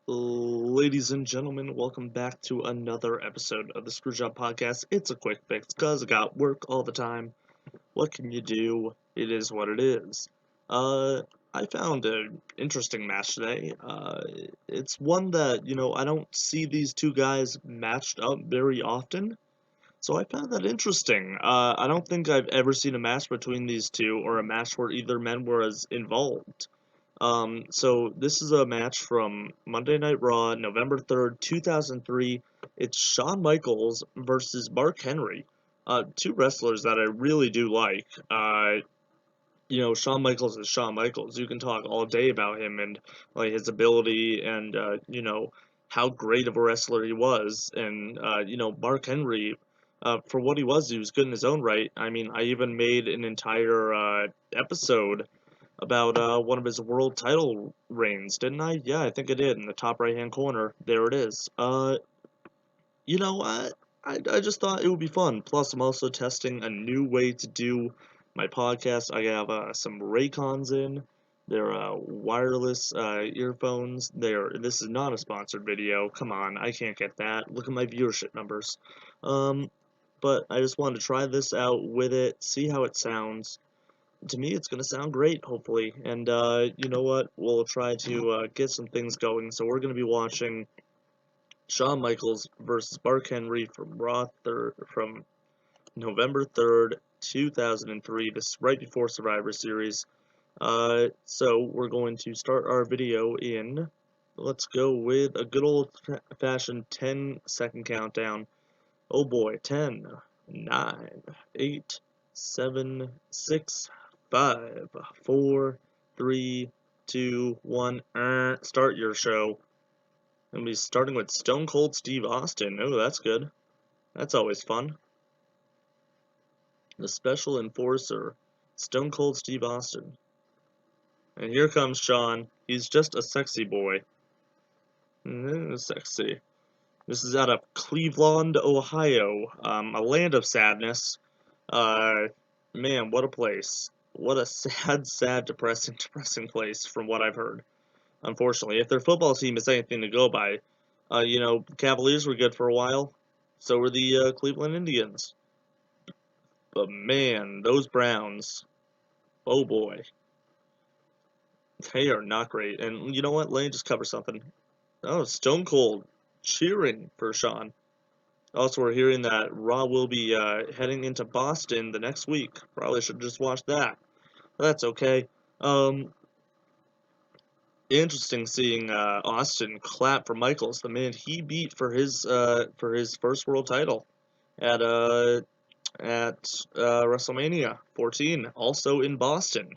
Ladies and gentlemen, welcome back to another episode of the Screwjob podcast. It's a quick fix because I got work all the time. What can you do? It is what it is. Uh, I found an interesting match today. It's one that, I don't see these two guys matched up very often. So I found that interesting. I don't think I've ever seen a match between these two or a match where either men were as involved. So this is a match from Monday Night Raw, November 3rd, 2003. It's Shawn Michaels versus Mark Henry. Two wrestlers that I really do like. Shawn Michaels is Shawn Michaels. You can talk all day about him and like his ability and how great of a wrestler he was. And Mark Henry, for what he was good in his own right. I mean, I even made an entire episode about one of his world title reigns, didn't I? Yeah, I think I did. In the top right hand corner, there it is. You know what? I just thought it would be fun. Plus, I'm also testing a new way to do my podcast. I have some Raycons in. They're wireless earphones. This is not a sponsored video. Come on, I can't get that. Look at my viewership numbers. Um, but I just wanted to try this out with it, see how it sounds. To me, it's going to sound great, hopefully. And you know what? We'll try to get some things going. So we're going to be watching Shawn Michaels versus Mark Henry from November 3rd, 2003. This is right before Survivor Series. So we're going to start our video in. Let's go with a good old-fashioned 10-second countdown. Oh boy, 10, 9, 8, 7, 6, 5, 4, 3, 2, 1. Start your show. I'm going to be starting with Stone Cold Steve Austin. Oh, that's good. That's always fun. The Special Enforcer, Stone Cold Steve Austin. And here comes Shawn. He's just a sexy boy. Sexy. This is out of Cleveland, Ohio, a land of sadness. Uh, Man, what a place. What a sad, depressing place from what I've heard. Unfortunately, if their football team is anything to go by, Cavaliers were good for a while. So were the Cleveland Indians. But man, those Browns, oh boy, they are not great. And you know what? Let me just cover something. Oh, Stone Cold cheering for Shawn. Also, we're hearing that Raw will be heading into Boston the next week. Probably should just watch that. But that's okay. Um, Interesting seeing Austin clap for Michaels, the man he beat for his first world title at WrestleMania 14, also in Boston.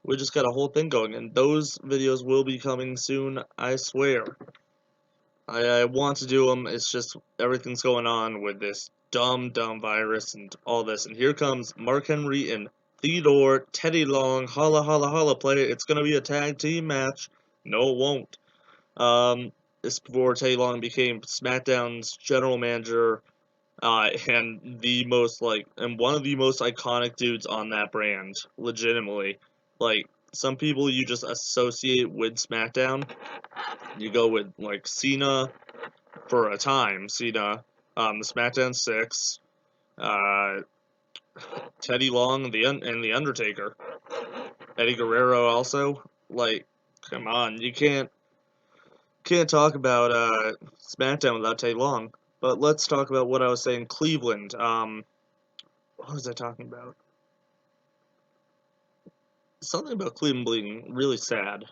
We just got a whole thing going, and those videos will be coming soon, I swear. I want to do them, it's just everything's going on with this dumb virus and all this. And here comes Mark Henry and Theodore, Teddy Long, holla holla holla play. It's gonna be a tag team match. No, it won't. This before Teddy Long became SmackDown's general manager, and one of the most iconic dudes on that brand, legitimately. Like, some people you just associate with SmackDown. You go with, like, Cena for a time, the SmackDown 6, uh, Teddy Long, and The Undertaker. Eddie Guerrero also. Like, come on, you can't talk about SmackDown without Teddy Long. But let's talk about what I was saying. Cleveland. What was I talking about? Something about Cleveland being really sad.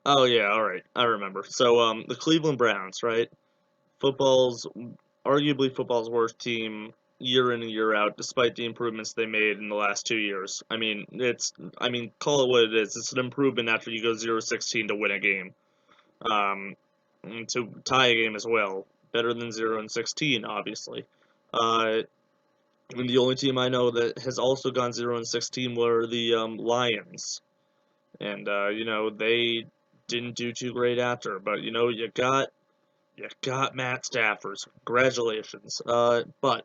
Oh yeah, all right, I remember. So the Cleveland Browns, right? Football's Arguably football's worst team year in and year out, despite the improvements they made in the last 2 years. Call it what it is. It's an improvement after you go 0-16 to win a game. And to tie a game as well. Better than 0-16, obviously. And the only team I know that has also gone 0-16 were the Lions. And, they didn't do too great after. But, you got Matt Stafford. Congratulations. But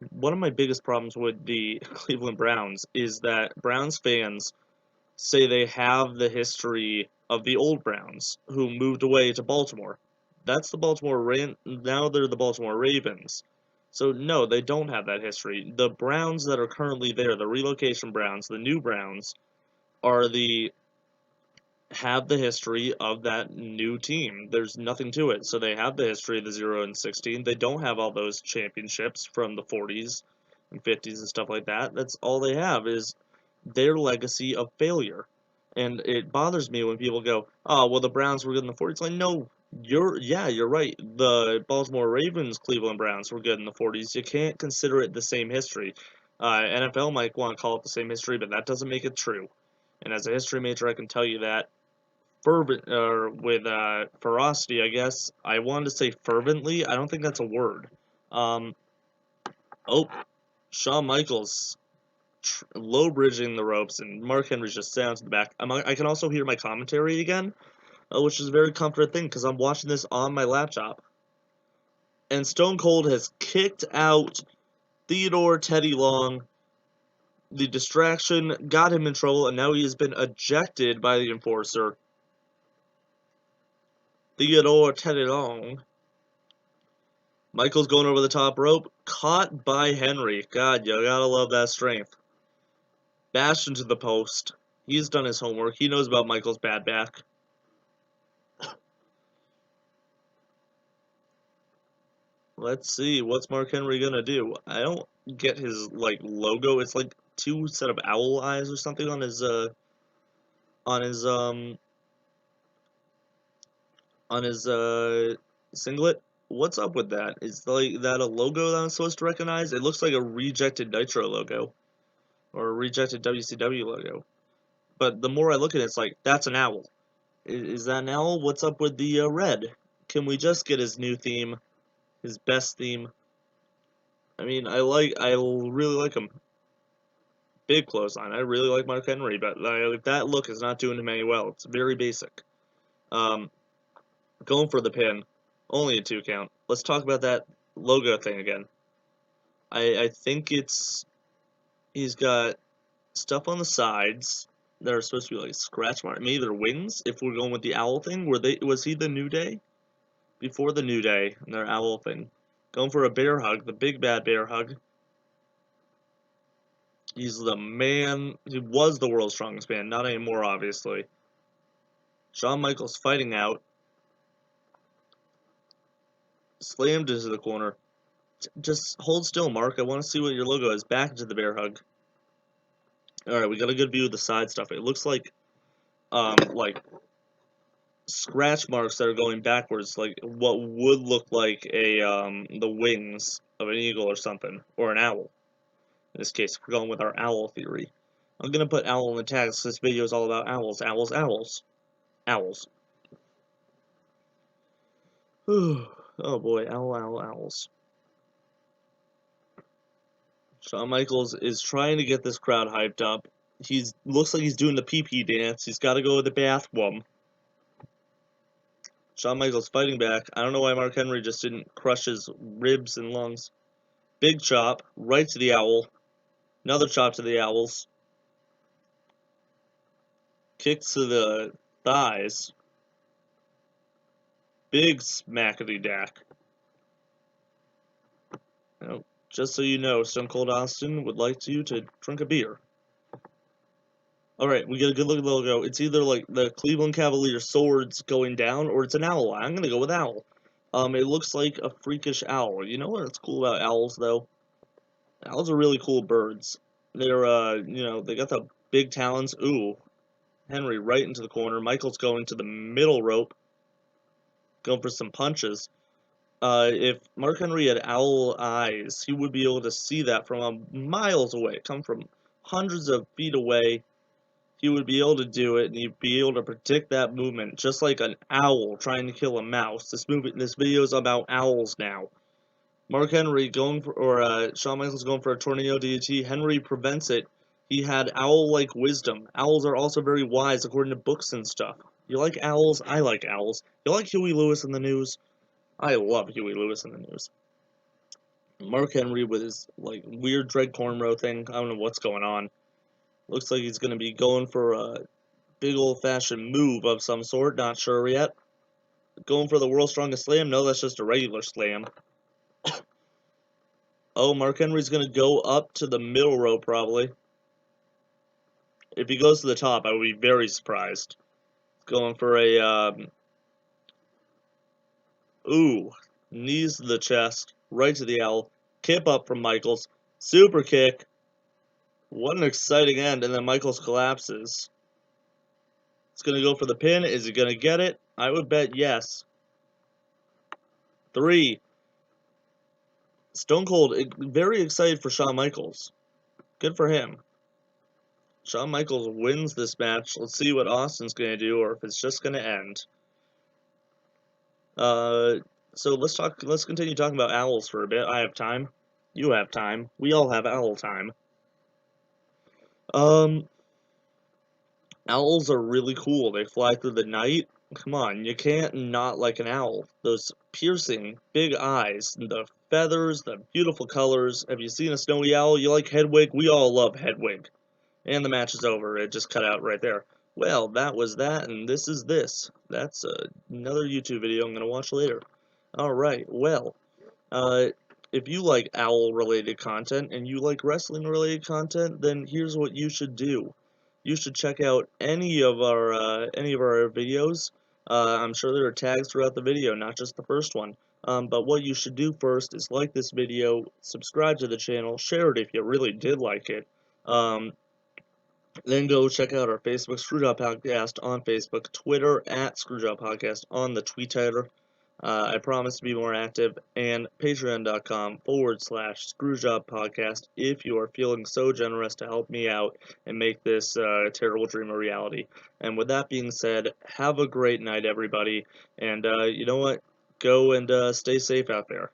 one of my biggest problems with the Cleveland Browns is that Browns fans say they have the history of the old Browns, who moved away to Baltimore. That's the now they're the Baltimore Ravens. So no, they don't have that history. The Browns that are currently there, the relocation Browns, the new Browns, are the have the history of that new team. There's nothing to it. So they have the history of the 0 and 16. They don't have all those championships from the 40s and 50s and stuff like that. That's all they have is their legacy of failure. And it bothers me when people go, "Oh, well, the Browns were good in the 40s." Like, no, you're right. The Baltimore Ravens, Cleveland Browns were good in the 40s. You can't consider it the same history. NFL might want to call it the same history, but that doesn't make it true. And as a history major, I can tell you that fervent or with ferocity, I guess. I wanted to say fervently. I don't think that's a word. Um, oh, Shawn Michaels low bridging the ropes, and Mark Henry's just down to the back. I can also hear my commentary again, which is a very comforting thing because I'm watching this on my laptop. And Stone Cold has kicked out Theodore Teddy Long. The distraction got him in trouble, and now he has been ejected by the enforcer. Theodore Teddy Long. Michaels going over the top rope, caught by Henry. God, you gotta love that strength. Bashed into the post. He's done his homework. He knows about Michaels' bad back. Let's see, what's Mark Henry gonna do? I don't get his logo. It's like two set of owl eyes or something on his on his um on his singlet. What's up with that? Is that a logo that I'm supposed to recognize? It looks like a rejected Nitro logo or a rejected WCW logo. But the more I look at it, it's like that's an owl. Is that an owl? What's up with the red? Can we just get his new theme, his best theme? I mean, I really like him. Big clothesline. I really like Mark Henry, but that look is not doing him any well. It's very basic. Um, Going for the pin. Only a 2 count. Let's talk about that logo thing again. I think he's got stuff on the sides that are supposed to be like scratch mark. Maybe they're wings. If we're going with the owl thing, was he the New Day? Before the New Day and their owl thing. Going for a bear hug, the big bad bear hug. He's the man. He was the world's strongest man, not anymore, obviously. Shawn Michaels fighting out. Slammed into the corner. Just hold still, Mark. I want to see what your logo is. Back into the bear hug. Alright, we got a good view of the side stuff. It looks like scratch marks that are going backwards, like what would look like the wings of an eagle or something, or an owl. In this case, we're going with our owl theory. I'm gonna put owl in the tags. This video is all about owls, owls, owls, owls. Oh boy, owl, owl, owls. Shawn Michaels is trying to get this crowd hyped up. Looks like he's doing the pee-pee dance. He's got to go with the bathroom. Shawn Michaels fighting back. I don't know why Mark Henry just didn't crush his ribs and lungs. Big chop right to the owl. Another chop to the owls. Kicks to the thighs. Big smackety dack. Now, just so you know, Stone Cold Austin would like you to drink a beer. Alright, we get a good look at the logo. It's either like the Cleveland Cavaliers swords going down, or it's an owl. I'm gonna go with owl. It looks like a freakish owl. You know what's cool about owls, though? Owls are really cool birds. They're, they got the big talons. Ooh, Henry right into the corner. Michael's going to the middle rope. Going for some punches. If Mark Henry had owl eyes, he would be able to see that from miles away. Come from hundreds of feet away. He would be able to do it, and he'd be able to predict that movement, just like an owl trying to kill a mouse. This video is about owls now. Mark Henry Shawn Michaels going for a tornado DDT. Henry prevents it. He had owl-like wisdom. Owls are also very wise, according to books and stuff. You like owls? I like owls. You like Huey Lewis in the news? I love Huey Lewis in the news. Mark Henry with his weird dread cornrow thing. I don't know what's going on. Looks like he's gonna be going for big old-fashioned move of some sort, not sure yet. Going for the World's Strongest Slam? No, that's just a regular slam. Oh, Mark Henry's going to go up to the middle rope, probably. If he goes to the top, I would be very surprised. Going for a, ooh, knees to the chest, right to the owl. Kip up from Michaels. Super kick. What an exciting end, and then Michaels collapses. It's going to go for the pin. Is he going to get it? I would bet yes. 3. Stone Cold, very excited for Shawn Michaels. Good for him. Shawn Michaels wins this match. Let's see what Austin's going to do, or if it's just going to end. So let's continue talking about owls for a bit. I have time. You have time. We all have owl time. Owls are really cool. They fly through the night. Come on, you can't not like an owl. Those piercing, big eyes, the feathers, the beautiful colors. Have you seen a snowy owl? You like Hedwig? We all love Hedwig. And the match is over. It just cut out right there. Well, that was that, and this is this. That's another YouTube video I'm going to watch later. Alright, well, if you like owl-related content and you like wrestling-related content, then here's what you should do. You should check out any of our videos. I'm sure there are tags throughout the video, not just the first one. But what you should do first is like this video, subscribe to the channel, share it if you really did like it. Then go check out our Facebook, Screwjob Podcast on Facebook, Twitter, at Screwjob Podcast on the Tweeter. I promise to be more active, and patreon.com/Screwjob Podcast if you are feeling so generous to help me out and make this terrible dream a reality. And with that being said, have a great night, everybody, and you know what? Go and stay safe out there.